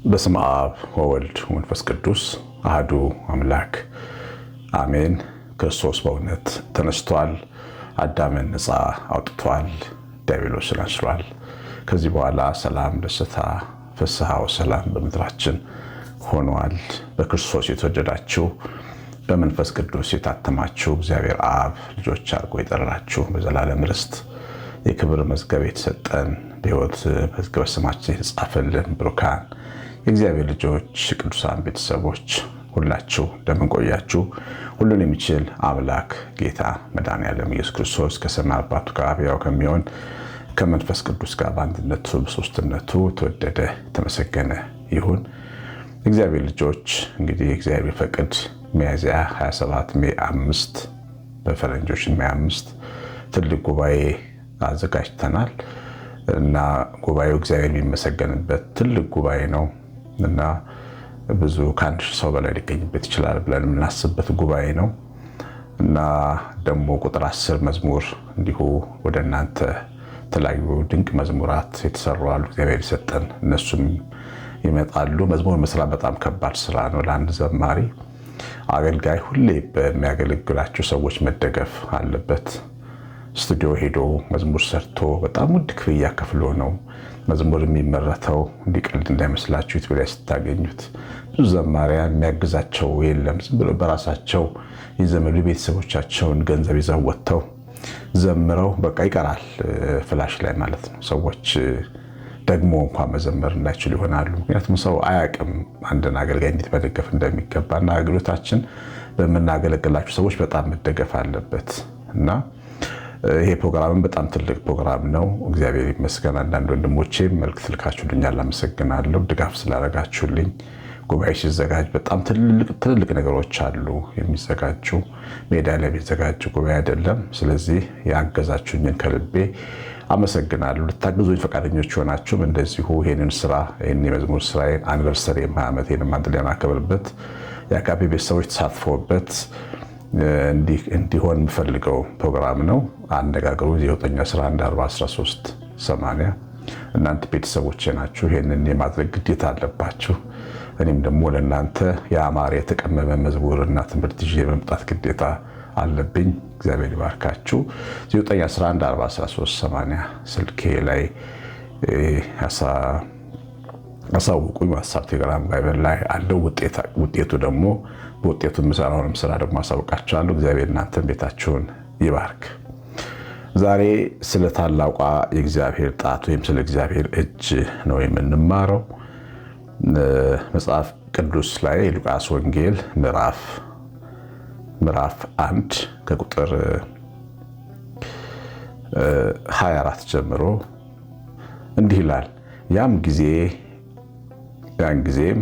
በስመ አብ ወወልድ ወመንፈስ ቅዱስ አሐዱ አምላክ አሜን። ክርስቶስ በእውነት ተነስቷል። አዳምን ነፃ አውጥቷል። ዲያብሎስን አስሯል። ከዚህ በኋላ ሰላም፣ ደስታ፣ ፍስሐ ወሰላም በምድራችን ሆኗል። በክርስቶስ የተወደዳችሁ በመንፈስ ቅዱስ የታተማችሁ እግዚአብሔር አብ ልጆች አድርጎ የጠራችሁ በዘላለም ርስት የክብር መዝገብ የተሰጠን በሕይወት መዝገበ ስማችን የተጻፈልን ብሩካን የእግዚአብሔር ልጆች ቅዱሳን ቤተሰቦች ሁላችሁ እንደምን ቆያችሁ? ሁሉን የሚችል አምላክ ጌታ መድኃኔዓለም ኢየሱስ ክርስቶስ ከሰማይ አባቱ ጋር ሕያው ከሚሆን ከመንፈስ ቅዱስ ጋር በአንድነቱ በሦስትነቱ ተወደደ ተመሰገነ ይሁን። እግዚአብሔር ልጆች እንግዲህ እግዚአብሔር ፈቅድ ሚያዝያ 27 ሜይ 5 በፈረንጆች ሜይ 5 ትልቅ ጉባኤ አዘጋጅተናል እና ጉባኤው እግዚአብሔር የሚመሰገንበት ትልቅ ጉባኤ ነው እና ብዙ ከአንድ ሺህ ሰው በላይ ሊገኝበት ይችላል ብለን የምናስብበት ጉባኤ ነው እና ደግሞ ቁጥር 10 መዝሙር እንዲሁ ወደ እናንተ የተለያዩ ድንቅ መዝሙራት የተሰሩ አሉ። እግዚአብሔር ይሰጠን እነሱም ይመጣሉ። መዝሙር መስራት በጣም ከባድ ስራ ነው። ለአንድ ዘማሪ አገልጋይ ሁሌ በሚያገለግላቸው ሰዎች መደገፍ አለበት። ስቱዲዮ ሄዶ መዝሙር ሰርቶ በጣም ውድ ክፍያ ከፍሎ ነው መዝሙር የሚመረተው። እንዲቀልድ እንዳይመስላችሁ ዩቲዩብ ላይ ስታገኙት ብዙ ዘማሪያን የሚያግዛቸው የለም። ዝም ብሎ በራሳቸው የዘመዱ ቤተሰቦቻቸውን ገንዘብ ይዘው ወጥተው ዘምረው በቃ ይቀራል ፍላሽ ላይ ማለት ነው። ሰዎች ደግሞ እንኳን መዘመር እንዳይችሉ ይሆናሉ። ምክንያቱም ሰው አያውቅም አንድን አገልጋይ እንዴት መደገፍ እንደሚገባና አገልግሎታችን በምናገለግላቸው ሰዎች በጣም መደገፍ አለበት እና ይሄ ፕሮግራም በጣም ትልቅ ፕሮግራም ነው። እግዚአብሔር ይመስገን። አንዳንድ ወንድሞቼ መልእክት ልካችሁልኛል፣ አመሰግናለሁ። ድጋፍ ስላደረጋችሁልኝ። ጉባኤ ሲዘጋጅ በጣም ትልልቅ ነገሮች አሉ የሚዘጋጁ፣ ሜዳ ላይ የሚዘጋጅ ጉባኤ አይደለም። ስለዚህ ያገዛችሁኝን ከልቤ አመሰግናለሁ። ልታግዙኝ ፈቃደኞች ሆናችሁም እንደዚሁ ይህንን የመዝሙር ስራዬን አኒቨርሰሪ ዓመቴንም አንድ ላይ ማከብርበት የአካባቢ ቤተሰቦች ተሳትፎበት እንዲሆን የምፈልገው ፕሮግራም ነው። አነጋገሩ 911411380 እናንተ ቤተሰቦቼ ናችሁ። ይህንን የማድረግ ግዴታ አለባችሁ። እኔም ደግሞ ለእናንተ የአማረ የተቀመመ መዝሙርና ትምህርት ይዤ መምጣት ግዴታ አለብኝ። እግዚአብሔር ይባርካችሁ። 911411380 ስልኬ ላይ አሳውቁኝ። ዋትስአፕ፣ ቴሌግራም፣ ቫይበር ላይ አለው። ውጤቱ ደግሞ በውጤቱ የምሰራውንም ስራ ደግሞ አሳውቃችኋለሁ። እግዚአብሔር እናንተን ቤታችሁን ይባርክ። ዛሬ ስለ ታላቋ የእግዚአብሔር ጣት ወይም ስለ እግዚአብሔር እጅ ነው የምንማረው። መጽሐፍ ቅዱስ ላይ የሉቃስ ወንጌል ምዕራፍ 1 ከቁጥር 24 ጀምሮ እንዲህ ይላል። ያን ጊዜም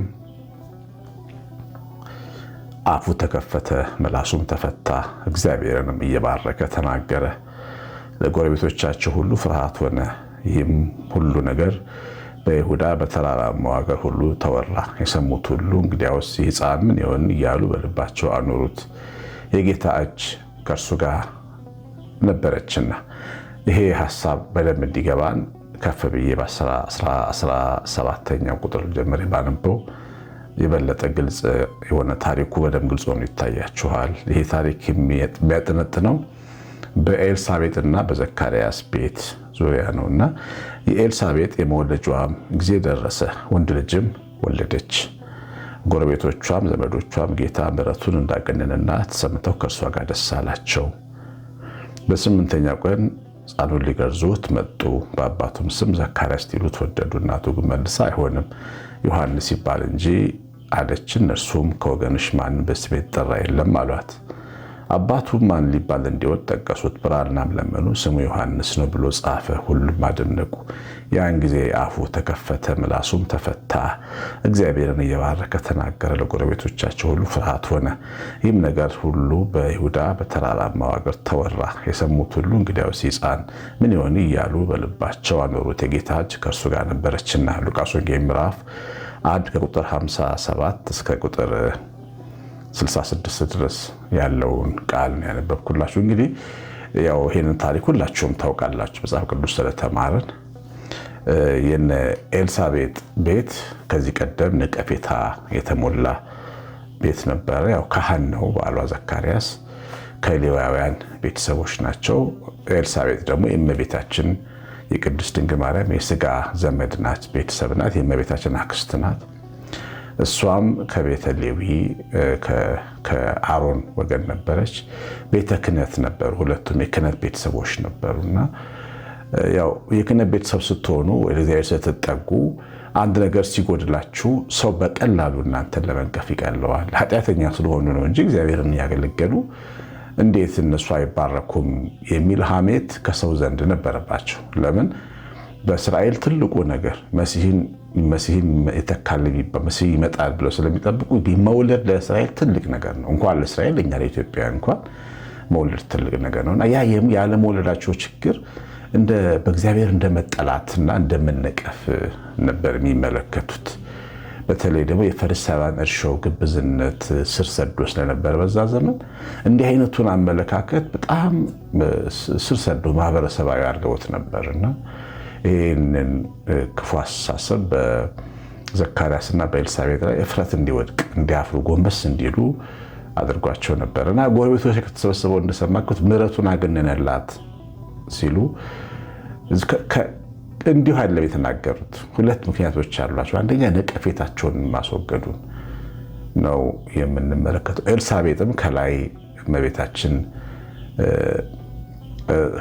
አፉ ተከፈተ፣ ምላሱም ተፈታ፣ እግዚአብሔርንም እየባረከ ተናገረ። ለጎረቤቶቻቸው ሁሉ ፍርሃት ሆነ። ይህም ሁሉ ነገር በይሁዳ በተራራማው ሀገር ሁሉ ተወራ። የሰሙት ሁሉ እንግዲያውስ ይህ ሕፃን ምን ይሆን እያሉ በልባቸው አኖሩት። የጌታ እጅ ከእርሱ ጋር ነበረችና። ይሄ ሀሳብ በደንብ እንዲገባን ከፍ ብዬ በ17ኛው ቁጥር ጀምሬ ባነበው የበለጠ ግልጽ የሆነ ታሪኩ በደንብ ግልጽ ሆኖ ይታያችኋል። ይሄ ታሪክ የሚያጠነጥነው በኤልሳቤጥና በዘካርያስ ቤት ዙሪያ ነውና የኤልሳቤጥ የመውለጃዋም ጊዜ ደረሰ፣ ወንድ ልጅም ወለደች። ጎረቤቶቿም ዘመዶቿም ጌታ ምሕረቱን እንዳገነነና ተሰምተው ከእርሷ ጋር ደስ አላቸው። በ8ኛው ቀን ሕፃኑን ሊገርዙት መጡ። በአባቱም ስም ዘካርያስ ሊሉት ወደዱ። እናቱ ግን መልሳ አይሆንም ዮሐንስ ይባል እንጂ አለች። እነርሱም ከወገንሽ ማንም በስሜ የተጠራ የለም አሏት። አባቱ ማን ሊባል እንዲወድ ጠቀሱት። ብራናም ለመኑ። ስሙ ዮሐንስ ነው ብሎ ጻፈ። ሁሉም አደነቁ። ያን ጊዜ አፉ ተከፈተ፣ ምላሱም ተፈታ፣ እግዚአብሔርን እየባረከ ተናገረ። ለጎረቤቶቻቸው ሁሉ ፍርሃት ሆነ። ይህም ነገር ሁሉ በይሁዳ በተራራማው ሀገር ተወራ። የሰሙት ሁሉ እንግዲያውስ ሕፃን ምን ይሆን እያሉ በልባቸው አኖሩት። የጌታ እጅ ከእርሱ ጋር ነበረችና። ሉቃስ ወንጌል ምዕራፍ 1 ከቁጥር 57 እስከ ቁጥር 66 ድረስ ያለውን ቃል ያነበብኩላችሁ። እንግዲህ ያው ይሄንን ታሪክ ሁላችሁም ታውቃላችሁ መጽሐፍ ቅዱስ ስለተማርን። የነ ኤልሳቤጥ ቤት ከዚህ ቀደም ነቀፌታ የተሞላ ቤት ነበረ። ያው ካህን ነው ባሏ ዘካርያስ፣ ከሌዋውያን ቤተሰቦች ናቸው። ኤልሳቤጥ ደግሞ የእመቤታችን የቅድስት ድንግል ማርያም የስጋ ዘመድ ናት፣ ቤተሰብ ናት፣ የእመቤታችን አክስት ናት። እሷም ከቤተ ሌዊ ከአሮን ወገን ነበረች። ቤተ ክህነት ነበሩ፣ ሁለቱም የክህነት ቤተሰቦች ነበሩና ያው የክህነት ቤተሰብ ስትሆኑ ወደ እግዚአብሔር ስትጠጉ አንድ ነገር ሲጎድላችሁ ሰው በቀላሉ እናንተን ለመንቀፍ ይቀለዋል። ኃጢአተኛ ስለሆኑ ነው እንጂ እግዚአብሔርን እያገለገሉ እንዴት እነሱ አይባረኩም የሚል ሐሜት ከሰው ዘንድ ነበረባቸው። ለምን? በእስራኤል ትልቁ ነገር መሲህን ይተካል ቢባል መሲህ ይመጣል ብለው ስለሚጠብቁ መውለድ ለእስራኤል ትልቅ ነገር ነው። እንኳን ለእስራኤል እኛ ለኢትዮጵያውያን እንኳን መውለድ ትልቅ ነገር ነውና ያ ያለመውለዳቸው ችግር በእግዚአብሔር እንደመጠላትና እንደመነቀፍ ነበር የሚመለከቱት። በተለይ ደግሞ የፈሪሳውያን እርሾ ግብዝነት ስር ሰዶ ስለነበረ በዛ ዘመን እንዲህ አይነቱን አመለካከት በጣም ስር ሰዶ ማህበረሰባዊ አድርገውት ነበርና ይህንን ክፉ አስተሳሰብ በዘካርያስና በኤልሳቤጥ ላይ እፍረት እንዲወድቅ እንዲያፍሩ ጎንበስ እንዲሉ አድርጓቸው ነበርና ጎረቤቶች ከተሰበሰበው እንደሰማኩት ምሕረቱን አገነነላት ሲሉ እንዲሁ አይደለም የተናገሩት። ሁለት ምክንያቶች አሏቸው። አንደኛ ነቀፌታቸውን ማስወገዱን ነው የምንመለከተው። ኤልሳቤጥም ከላይ እመቤታችን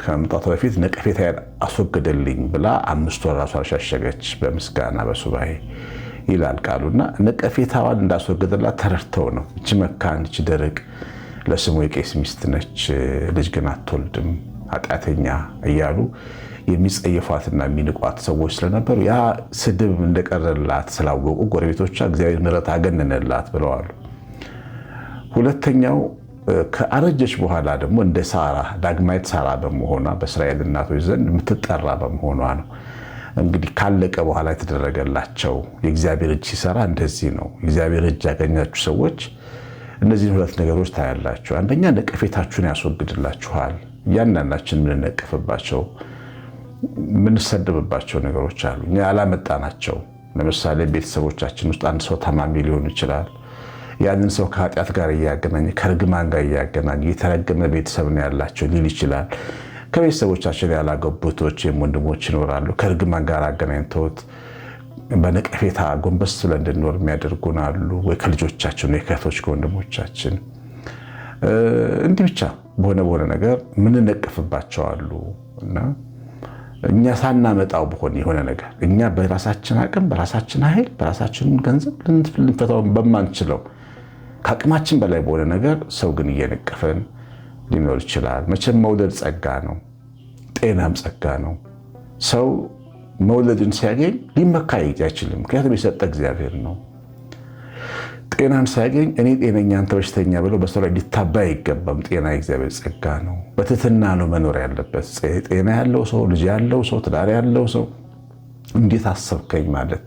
ከመምጣቷ በፊት ነቀፌታዬን አስወገደልኝ ብላ 5 ወር ራሷን ሸሸገች በምስጋና በሱባኤ ይላል ቃሉና ነቀፌታዋን እንዳስወገደላት ተረድተው ነው። እቺ መካን እቺ ደረቅ ለስሙ የቄስ ሚስት ነች፣ ልጅ ግን አትወልድም፣ ኃጢአተኛ እያሉ የሚጸየፏትና የሚንቋት ሰዎች ስለነበሩ ያ ስድብ እንደቀረላት ስላወቁ ጎረቤቶቿ እግዚአብሔር ምሕረት አገነነላት ብለዋል። ሁለተኛው ከአረጀች በኋላ ደግሞ እንደ ሳራ ዳግማዊት ሳራ በመሆኗ በእስራኤል እናቶች ዘንድ የምትጠራ በመሆኗ ነው። እንግዲህ ካለቀ በኋላ የተደረገላቸው የእግዚአብሔር እጅ ሲሰራ እንደዚህ ነው። የእግዚአብሔር እጅ ያገኛችሁ ሰዎች እነዚህን ሁለት ነገሮች ታያላችሁ። አንደኛ ነቀፌታችሁን ያስወግድላችኋል። እያንዳንዳችን የምንነቀፍባቸው የምንሰደብባቸው ነገሮች አሉ፣ እኛ ያላመጣናቸው። ለምሳሌ ቤተሰቦቻችን ውስጥ አንድ ሰው ታማሚ ሊሆን ይችላል። ያንን ሰው ከኃጢአት ጋር እያገናኘ ከርግማን ጋር እያገናኘ የተረገመ ቤተሰብ ነው ያላቸው ሊል ይችላል። ከቤተሰቦቻችን ያላገቡቶች ወንድሞች ይኖራሉ። ከርግማን ጋር አገናኝተውት በነቀፌታ ጎንበስ ብለን እንድንኖር የሚያደርጉን አሉ። ወይ ከልጆቻችን ወይ ከእህቶች ከወንድሞቻችን እንዲህ ብቻ በሆነ ነገር ምንነቀፍባቸው አሉ እና እኛ ሳናመጣው በሆነ የሆነ ነገር እኛ በራሳችን አቅም በራሳችን ኃይል በራሳችን ገንዘብ ልንፈታው በማንችለው ከአቅማችን በላይ በሆነ ነገር ሰው ግን እየነቀፈን ሊኖር ይችላል። መቼም መውለድ ጸጋ ነው፣ ጤናም ጸጋ ነው። ሰው መውለድን ሲያገኝ ሊመካ አይችልም፣ ምክንያቱም የሰጠ እግዚአብሔር ነው። ጤናን ሲያገኝ እኔ ጤነኛ አንተ በሽተኛ ብለው በሰው ላይ ሊታባ አይገባም። ጤና የእግዚአብሔር ጸጋ ነው። በትህትና ነው መኖር ያለበት። ጤና ያለው ሰው፣ ልጅ ያለው ሰው፣ ትዳር ያለው ሰው እንዴት አሰብከኝ ማለት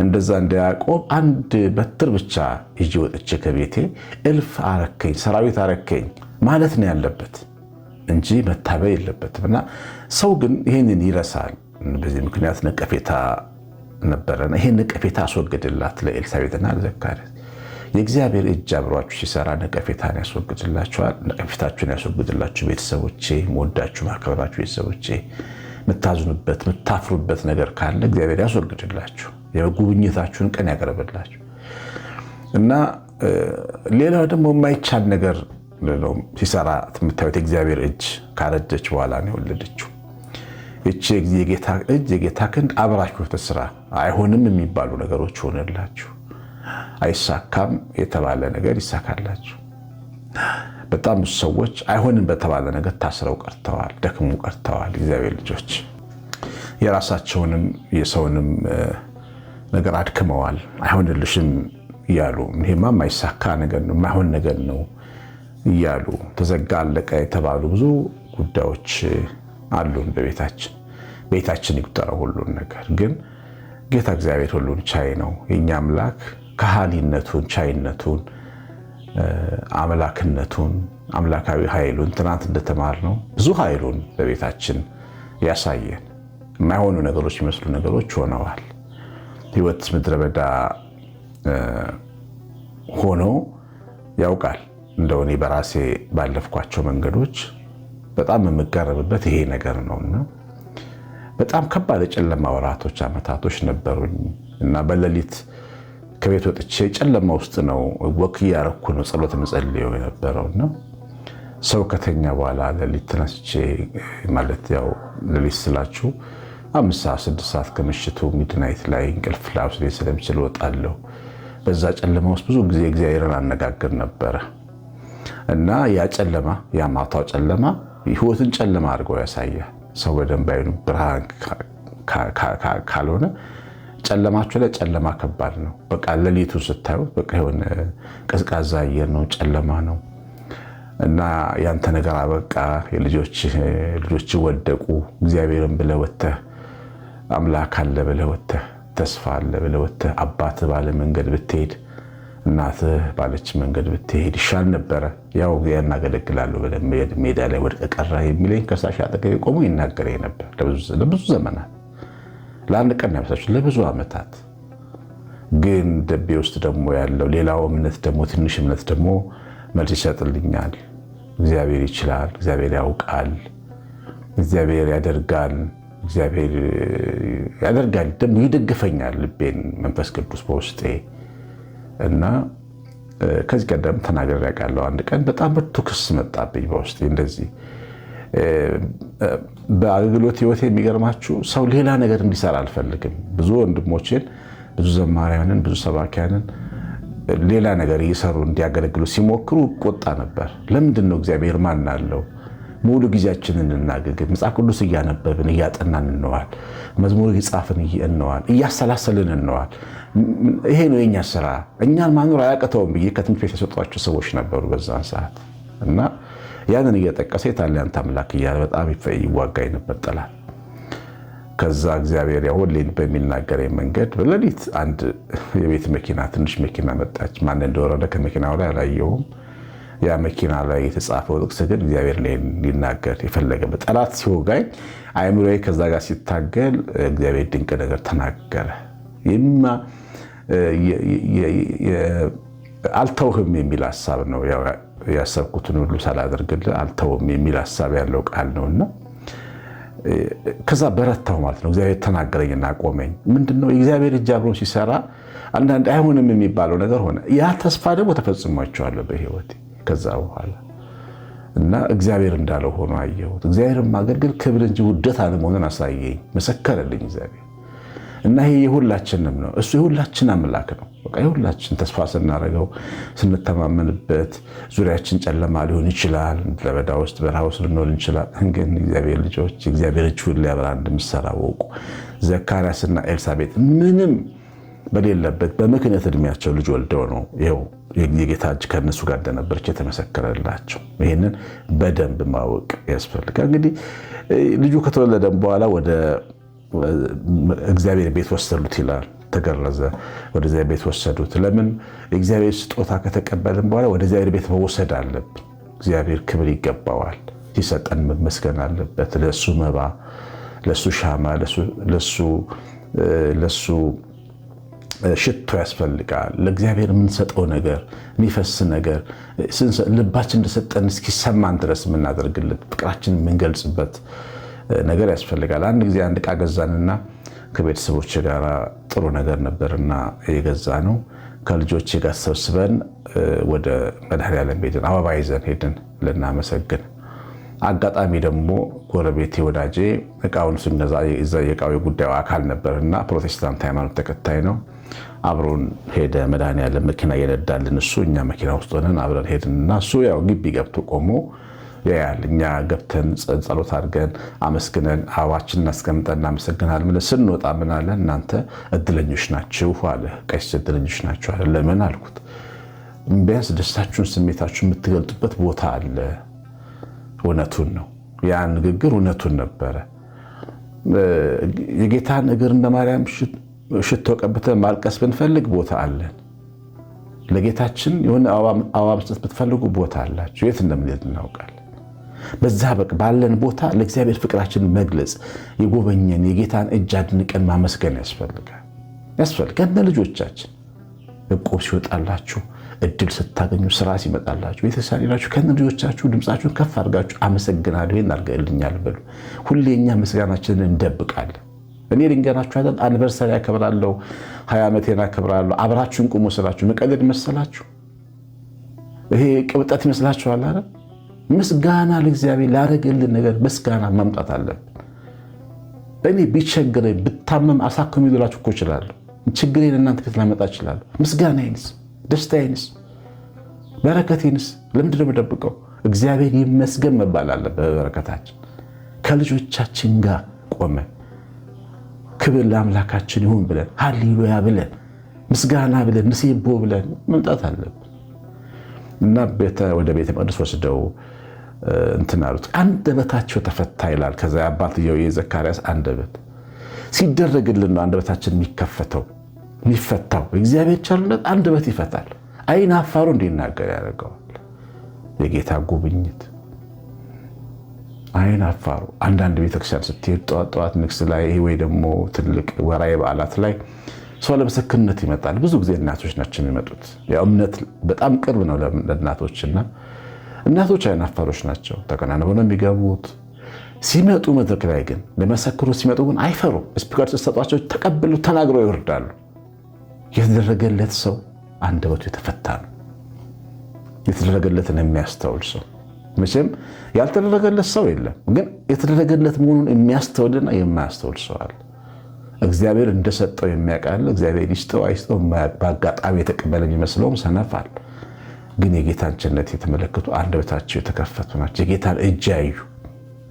እንደዛ እንደ ያዕቆብ አንድ በትር ብቻ ይዤ ወጥቼ ከቤቴ እልፍ አረከኝ ሰራዊት አረከኝ ማለት ነው ያለበት እንጂ መታበይ የለበትም። እና ሰው ግን ይህንን ይረሳል። በዚህ ምክንያት ነቀፌታ ነበረና ይሄን ነቀፌታ አስወግድላት ለኤልሳቤጥና ለዘካርያስ። የእግዚአብሔር እጅ አብሯችሁ ሲሰራ ነቀፌታን ያስወግድላችኋል። ነቀፌታችሁን ያስወግድላችሁ ቤተሰቦቼ፣ መወዳችሁ ማከበራችሁ ቤተሰቦቼ። የምታዝኑበት የምታፍሩበት ነገር ካለ እግዚአብሔር ያስወግድላችሁ፣ የጉብኝታችሁን ቀን ያቀርብላችሁ። እና ሌላው ደግሞ የማይቻል ነገር ሲሰራ የምታዩት የእግዚአብሔር እጅ ካረጀች በኋላ ነው የወለደችው። እቺ የጌታ እጅ የጌታ ክንድ አብራችሁ ትስራ። አይሆንም የሚባሉ ነገሮች ሆነላችሁ፣ አይሳካም የተባለ ነገር ይሳካላችሁ። በጣም ብዙ ሰዎች አይሆንም በተባለ ነገር ታስረው ቀርተዋል፣ ደክሙ ቀርተዋል። እግዚአብሔር ልጆች የራሳቸውንም የሰውንም ነገር አድክመዋል። አይሆንልሽም እያሉ ይሄማ የማይሳካ ነገር ነው፣ የማይሆን ነገር ነው እያሉ ተዘጋ አለቀ የተባሉ ብዙ ጉዳዮች አሉን ቤታችን ይቁጠረው ሁሉን ነገር። ግን ጌታ እግዚአብሔር ሁሉን ቻይ ነው። የኛ አምላክ ከሃሊነቱን ቻይነቱን አምላክነቱን አምላካዊ ኃይሉን ትናንት እንደተማርነው ብዙ ኃይሉን በቤታችን ያሳየን። የማይሆኑ ነገሮች የሚመስሉ ነገሮች ሆነዋል። ህይወት ምድረ በዳ ሆኖ ያውቃል። እንደው እኔ በራሴ ባለፍኳቸው መንገዶች በጣም የምገረምበት ይሄ ነገር ነውና በጣም ከባድ የጨለማ ወራቶች ዓመታቶች ነበሩኝ እና በሌሊት ከቤት ወጥቼ ጨለማ ውስጥ ነው ወክ እያረኩ ነው ጸሎት መጸልየው የነበረውና ሰው ከተኛ በኋላ ሌሊት ተነስቼ ማለት ያው ሌሊት ስላችሁ 5 ሰዓት 6 ሰዓት ከምሽቱ ሚድናይት ላይ እንቅልፍ ላውስደኝ ስለምችል ወጣለሁ። በዛ ጨለማ ውስጥ ብዙ ጊዜ እግዚአብሔርን አነጋግር ነበረ እና ያ ጨለማ ያ ማታው ጨለማ ህይወትን ጨለማ አድርገው ያሳያል። ሰው በደንብ አይኑ ብርሃን ካልሆነ ጨለማችሁ ላይ ጨለማ ከባድ ነው። በቃ ሌሊቱን ስታዩት በቃ የሆነ ቀዝቃዛ አየር ነው፣ ጨለማ ነው እና ያንተ ነገር አበቃ። ልጆች ወደቁ። እግዚአብሔርን ብለህ ወጥተህ አምላክ አለ ብለህ ወጥተህ ተስፋ አለ ብለህ ወጥተህ አባትህ ባለ መንገድ ብትሄድ እናትህ ባለች መንገድ ብትሄድ ይሻል ነበረ። ያው ያናገለግላለሁ ብለህ ሜዳ ላይ ወድቀህ ቀረህ የሚለኝ ከሳሽ አጠገቤ ቆሞ ይናገረኝ ነበር ለብዙ ዘመናት። ለአንድ ቀን ያመሳችሁ ለብዙ ዓመታት። ግን ደቤ ውስጥ ደግሞ ያለው ሌላው እምነት ደግሞ ትንሽ እምነት ደግሞ መልስ ይሰጥልኛል። እግዚአብሔር ይችላል፣ እግዚአብሔር ያውቃል፣ እግዚአብሔር ያደርጋል፣ እግዚአብሔር ያደርጋል ደግሞ ይደግፈኛል ልቤን መንፈስ ቅዱስ በውስጤ እና ከዚህ ቀደም ተናግሬ ያውቃለሁ። አንድ ቀን በጣም ብርቱ ክስ መጣብኝ በውስጤ እንደዚህ በአገልግሎት ህይወቴ የሚገርማችሁ ሰው ሌላ ነገር እንዲሰራ አልፈልግም። ብዙ ወንድሞችን ብዙ ዘማሪያንን ብዙ ሰባኪያንን ሌላ ነገር እየሰሩ እንዲያገለግሉ ሲሞክሩ ቆጣ ነበር። ለምንድን ነው እግዚአብሔር ማን አለው? ሙሉ ጊዜያችንን እናገግም፣ መጽሐፍ ቅዱስ እያነበብን እያጠናን እንዋል፣ መዝሙር እየጻፍን እንዋል፣ እያሰላሰልን እንዋል። ይሄ ነው የኛ ስራ። እኛን ማኖር አያቅተውም ብዬ ከትምህርት ቤት የሰጧቸው ሰዎች ነበሩ በዛን ሰዓት እና ያንን እየጠቀሰ የታሊያን አምላክ እያለ በጣም ይዋጋኝ ነበር ጠላት። ከዛ እግዚአብሔር ሁሌን በሚናገረኝ መንገድ በሌሊት አንድ የቤት መኪና ትንሽ መኪና መጣች። ማን እንደወረደ ከመኪናው ላይ አላየሁም። ያ መኪና ላይ የተጻፈው ጥቅስ ግን እግዚአብሔር ሊናገር የፈለገበት ጠላት ሲወጋኝ አይምሮዬ ከዛ ጋር ሲታገል እግዚአብሔር ድንቅ ነገር ተናገረ። አልተውህም የሚል ሀሳብ ነው። ያሰብኩትን ሁሉ ሳላደርግልህ አልተውም የሚል ሀሳብ ያለው ቃል ነውና ከዛ በረታው ማለት ነው። እግዚአብሔር ተናገረኝና ቆመኝ። ምንድነው የእግዚአብሔር እጅ አብሮን ሲሰራ አንዳንድ አይሆንም የሚባለው ነገር ሆነ። ያ ተስፋ ደግሞ ተፈጽሟቸዋለሁ በህይወቴ ከዛ በኋላ እና እግዚአብሔር እንዳለው ሆኖ አየሁት። እግዚአብሔርን ማገልገል ክብር እንጂ ውደት አለመሆኑን አሳየኝ፣ መሰከረልኝ እግዚአብሔር እና ይሄ የሁላችንም ነው። እሱ የሁላችን አምላክ ነው። በቃ የሁላችን ተስፋ ስናደርገው ስንተማመንበት ዙሪያችን ጨለማ ሊሆን ይችላል። ለበዳ ውስጥ በረሃ ውስጥ ልንሆን ይችላል። ግን እግዚአብሔር ልጆች እግዚአብሔር እጁ ሊያበራ እንደሚሰራ ወቁ። ዘካርያስና ኤልሳቤጥ ምንም በሌለበት በምክንያት እድሜያቸው ልጅ ወልደው ነው ይኸው የጌታ እጅ ከነሱ ጋር እንደነበረች የተመሰከረላቸው። ይህንን በደንብ ማወቅ ያስፈልጋል። እንግዲህ ልጁ ከተወለደም በኋላ ወደ እግዚአብሔር ቤት ወሰዱት ይላል። ተገረዘ፣ ወደ እግዚአብሔር ቤት ወሰዱት። ለምን? የእግዚአብሔር ስጦታ ከተቀበልን በኋላ ወደ እግዚአብሔር ቤት መወሰድ አለብን። እግዚአብሔር ክብር ይገባዋል። ሲሰጠን መመስገን አለበት። ለሱ መባ፣ ለሱ ሻማ፣ ለሱ ሽቶ ያስፈልጋል። ለእግዚአብሔር የምንሰጠው ነገር የሚፈስ ነገር ልባችን እንደሰጠን እስኪሰማን ድረስ የምናደርግለት ፍቅራችን የምንገልጽበት ነገር ያስፈልጋል። አንድ ጊዜ አንድ ዕቃ ገዛንና ከቤተሰቦች ጋር ጥሩ ነገር ነበርና የገዛ ነው። ከልጆች ጋር ተሰብስበን ወደ መድኃኔዓለም ሄድን። አበባ ይዘን ሄድን ልናመሰግን። አጋጣሚ ደግሞ ጎረቤቴ ወዳጄ ዕቃውን ስንገዛ የዕቃው የጉዳዩ አካል ነበርና ፕሮቴስታንት ሃይማኖት ተከታይ ነው። አብሮን ሄደ። መድኃኔዓለም መኪና እየነዳልን እሱ እኛ መኪና ውስጥ ሆነን አብረን ሄድንና እሱ ያው ግቢ ገብቶ ቆሞ ያያል። እኛ ገብተን ጸሎት አድርገን አመስግነን አበባችንን እናስቀምጠን እናመሰግናለን ብለን ስንወጣ ምን አለ? እናንተ እድለኞች ናችሁ አለ። ቀሲስ እድለኞች ናችሁ አለ። ለምን አልኩት። ቢያንስ ደስታችሁን ስሜታችሁን የምትገልጡበት ቦታ አለ። እውነቱን ነው። ያ ንግግር እውነቱን ነበረ። የጌታን እግር እንደ ማርያም ሽቶ ቀብተን ማልቀስ ብንፈልግ ቦታ አለን። ለጌታችን የሆነ አበባ መስጠት ብትፈልጉ ቦታ አላችሁ። የት እንደምንሄድ እናውቃለን። በዛ ባለን ቦታ ለእግዚአብሔር ፍቅራችንን መግለጽ የጎበኘን የጌታን እጅ አድንቀን ማመስገን ያስፈልጋል። ከነ ልጆቻችን እቁብ ሲወጣላችሁ፣ እድል ስታገኙ፣ ስራ ሲመጣላችሁ፣ ቤተሰብ ሄዳችሁ ከነ ልጆቻችሁ ድምፃችሁን ከፍ አድርጋችሁ አመሰግናለሁ ይሄን አድርገልኛል በሉ። ሁሌ እኛ ምስጋናችንን እንደብቃለን። እኔ ልንገራችሁ አይደል አኒቨርሰሪ አከብራለሁ፣ 20 ዓመቴን አከብራለሁ። አብራችሁን ቁሙ ስላችሁ መቀለድ መሰላችሁ? ይሄ ቅብጠት ይመስላችኋል አይደል? ምስጋና ለእግዚአብሔር ላደረገልን ነገር ምስጋና ማምጣት አለብን። እኔ ቢቸግረኝ ብታመም አሳክሙ ይላችሁ እኮ እችላለሁ። ችግሬን እናንተ ከት ላመጣ እችላለሁ። ምስጋናዬንስ፣ ደስታዬንስ፣ በረከቴንስ ለምንድን ነው የምደብቀው? እግዚአብሔር ይመስገን መባል አለበት። በበረከታችን ከልጆቻችን ጋር ቆመን ክብር ለአምላካችን ይሁን ብለን ሃሌሉያ ብለን ምስጋና ብለን ንሴቦ ብለን መምጣት አለብን እና ወደ ቤተ መቅደስ ወስደው እንትን አሉት። አንደበታቸው ተፈታ ይላል። ከዛ አባትየው የዘካርያስ አንደበት ሲደረግልን ነው አንደበታችን የሚፈታው። እግዚአብሔር ቸርነት አንደበት ይፈታል። አይን አፋሩ እንዲናገር ያደርገዋል። የጌታ ጉብኝት አይን አፋሩ። አንዳንድ ቤተክርስቲያን ስትሄድ ጠዋት ንግስ ላይ ወይ ደግሞ ትልቅ ወራዊ በዓላት ላይ ሰው ለምስክርነት ይመጣል። ብዙ ጊዜ እናቶች ናቸው የሚመጡት። ያው እምነት በጣም ቅርብ ነው ለእናቶችና እናቶች አይን አፋሮች ናቸው። ተከናንበው ነው የሚገቡት። ሲመጡ መድረክ ላይ ግን ለመሰክሩ ሲመጡ ግን አይፈሩም። ስፒከር ሲሰጧቸው ተቀብለው ተናግረው ይወርዳሉ። የተደረገለት ሰው አንደበቱ የተፈታ ነው። የተደረገለትን የሚያስተውል ሰው መቼም ያልተደረገለት ሰው የለም፣ ግን የተደረገለት መሆኑን የሚያስተውልና የማያስተውል ሰው አለ። እግዚአብሔር እንደሰጠው የሚያውቃል። እግዚአብሔር ይስጠው አይስጠው በአጋጣሚ የተቀበለ የሚመስለውም ሰነፋል። ግን የጌታን ቸርነት የተመለከቱ አንደበታቸው የተከፈቱ ናቸው። የጌታን እጅ ያዩ።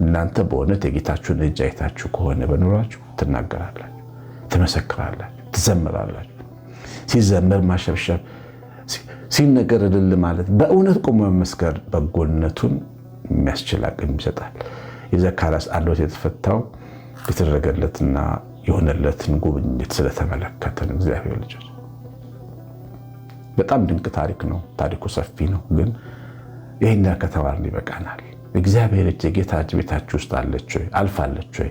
እናንተ በእውነት የጌታችሁን እጅ አይታችሁ ከሆነ በኑሯችሁ ትናገራላችሁ፣ ትመሰክራላችሁ፣ ትዘምራላችሁ። ሲዘመር ማሸብሸብ፣ ሲነገር እልል ማለት፣ በእውነት ቆሞ መመስከር በጎነቱን የሚያስችል አቅም ይሰጣል። የዘካርያስ አንደበት የተፈታው የተደረገለትና የሆነለትን ጉብኝት ስለተመለከተን እግዚአብሔር ልጆች በጣም ድንቅ ታሪክ ነው። ታሪኩ ሰፊ ነው፣ ግን ይሄን ከተባልን ይበቃናል። እግዚአብሔር እጅ የጌታ እጅ ቤታችሁ ውስጥ አለች ወይ? አልፋለች ወይ?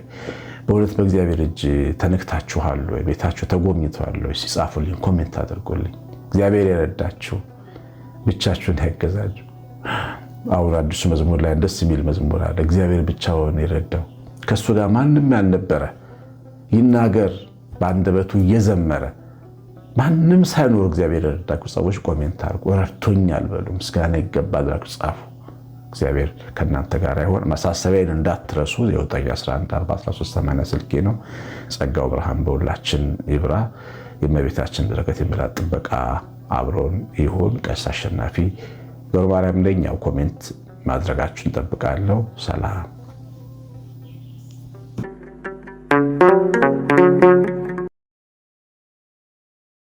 በእውነት በእግዚአብሔር እጅ ተነክታችኋል ወይ? ቤታችሁ ተጎብኝቷል ወይ? ሲጻፉልኝ ኮሜንት አድርጎልኝ። እግዚአብሔር የረዳችሁ ብቻችሁን ያገዛችሁ። አሁን አዲሱ መዝሙር ላይ ደስ የሚል መዝሙር አለ። እግዚአብሔር ብቻውን የረዳው ከሱ ጋር ማንም ያልነበረ ይናገር በአንደበቱ እየዘመረ ማንም ሳይኖር እግዚአብሔር የረዳችሁ ሰዎች ኮሜንት አድርጉ። ረድቶኛል በሉ፣ ምስጋና ይገባል ብላችሁ ጻፉ። እግዚአብሔር ከእናንተ ጋር ይሁን። ማሳሰቢያን እንዳትረሱ። 9114138 ስልኬ ነው። ጸጋው ብርሃን በሁላችን ይብራ። የእመቤታችን በረከት የምላት ጥበቃ አብሮን ይሁን። ቀሲስ አሸናፊ ገብረማርያም ነኝ። ያው ኮሜንት ማድረጋችሁን ጠብቃለሁ። ሰላም